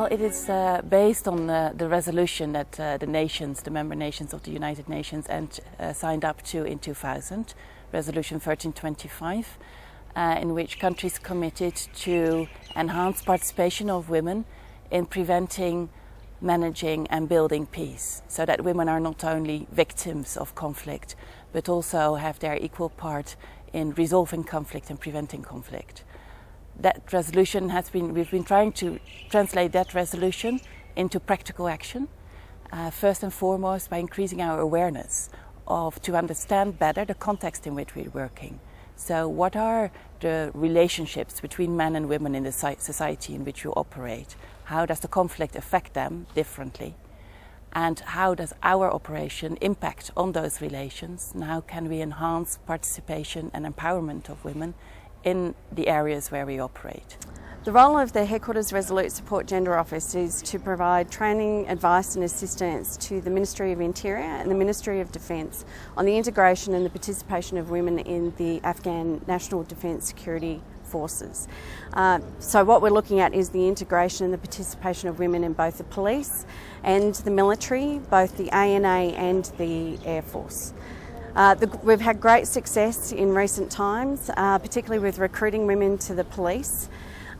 Well, it is based on the resolution that the member nations of the United Nations signed up to in 2000, Resolution 1325, in which countries committed to enhance participation of women in preventing, managing and building peace, so that women are not only victims of conflict, but also have their equal part in resolving conflict and preventing conflict. That resolution we've been trying to translate that resolution into practical action, first and foremost by increasing our awareness to understand better the context in which we're working. So what are the relationships between men and women in the society in which you operate? How does the conflict affect them differently? And how does our operation impact on those relations? And how can we enhance participation and empowerment of women in the areas where we operate? The role of the Headquarters Resolute Support Gender Office is to provide training, advice and assistance to the Ministry of Interior and the Ministry of Defence on the integration and the participation of women in the Afghan National Defence Security Forces. So what we're looking at is the integration and the participation of women in both the police and the military, both the ANA and the Air Force. We've had great success in recent times, particularly with recruiting women to the police.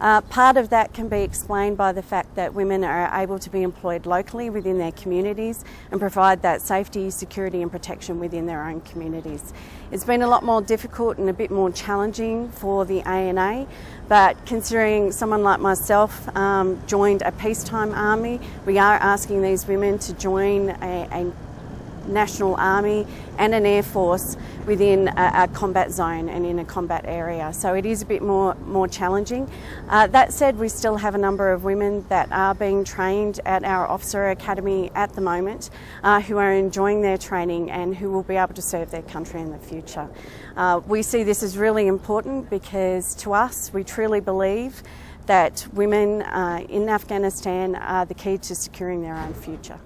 Part of that can be explained by the fact that women are able to be employed locally within their communities and provide that safety, security and protection within their own communities. It's been a lot more difficult and a bit more challenging for the ANA, but considering someone like myself joined a peacetime army, we are asking these women to join a National Army and an Air Force within a combat zone and in a combat area. So it is a bit more challenging. That said, we still have a number of women that are being trained at our Officer Academy at the moment who are enjoying their training and who will be able to serve their country in the future. We see this as really important because to us, we truly believe that women in Afghanistan are the key to securing their own future.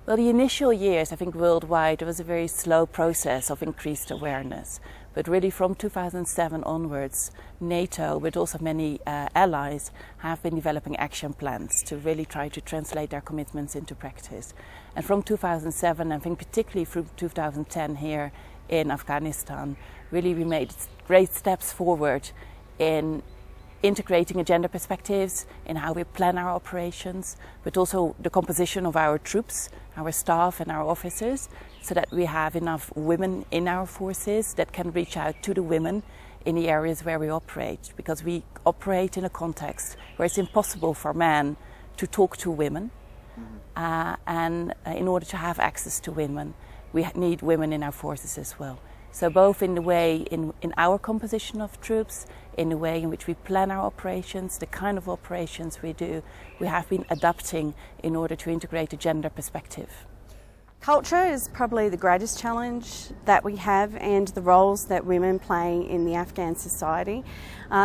Well, the initial years, I think worldwide, there was a very slow process of increased awareness. But really from 2007 onwards, NATO, but also many allies, have been developing action plans to really try to translate their commitments into practice. And from 2007, I think particularly through 2010 here in Afghanistan, really we made great steps forward in integrating gender perspectives in how we plan our operations, but also the composition of our troops, our staff and our officers, so that we have enough women in our forces that can reach out to the women in the areas where we operate, because we operate in a context where it's impossible for men to talk to women. And in order to have access to women, we need women in our forces as well. So both in the way in our composition of troops, in the way in which we plan our operations, the kind of operations we do, we have been adapting in order to integrate a gender perspective. Culture is probably the greatest challenge that we have, and the roles that women play in the Afghan society.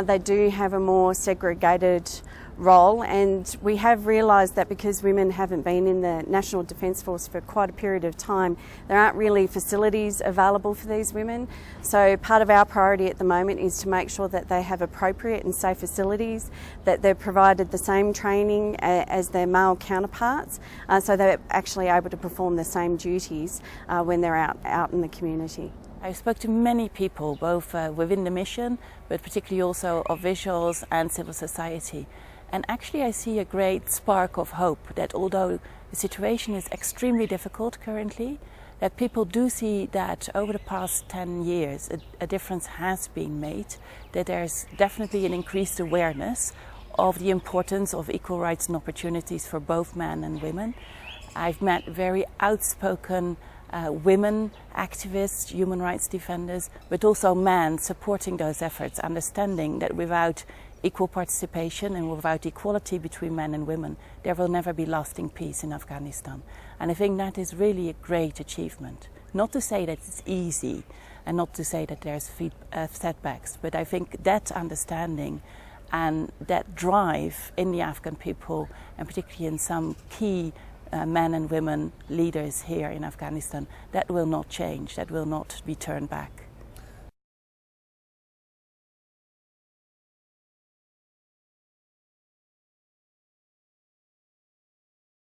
They do have a more segregated role, and we have realised that because women haven't been in the National Defence Force for quite a period of time, there aren't really facilities available for these women. So part of our priority at the moment is to make sure that they have appropriate and safe facilities, that they're provided the same training as their male counterparts, so they're actually able to perform the same duties when they're out in the community. I spoke to many people, both within the mission, but particularly also officials and civil society. And actually I see a great spark of hope that although the situation is extremely difficult currently, that people do see that over the past 10 years a difference has been made, that there's definitely an increased awareness of the importance of equal rights and opportunities for both men and women. I've met very outspoken women activists, human rights defenders, but also men supporting those efforts, understanding that without equal participation and without equality between men and women, there will never be lasting peace in Afghanistan. And I think that is really a great achievement. Not to say that it's easy and not to say that there's setbacks, but I think that understanding and that drive in the Afghan people, and particularly in some key men and women leaders here in Afghanistan, that will not change, that will not be turned back.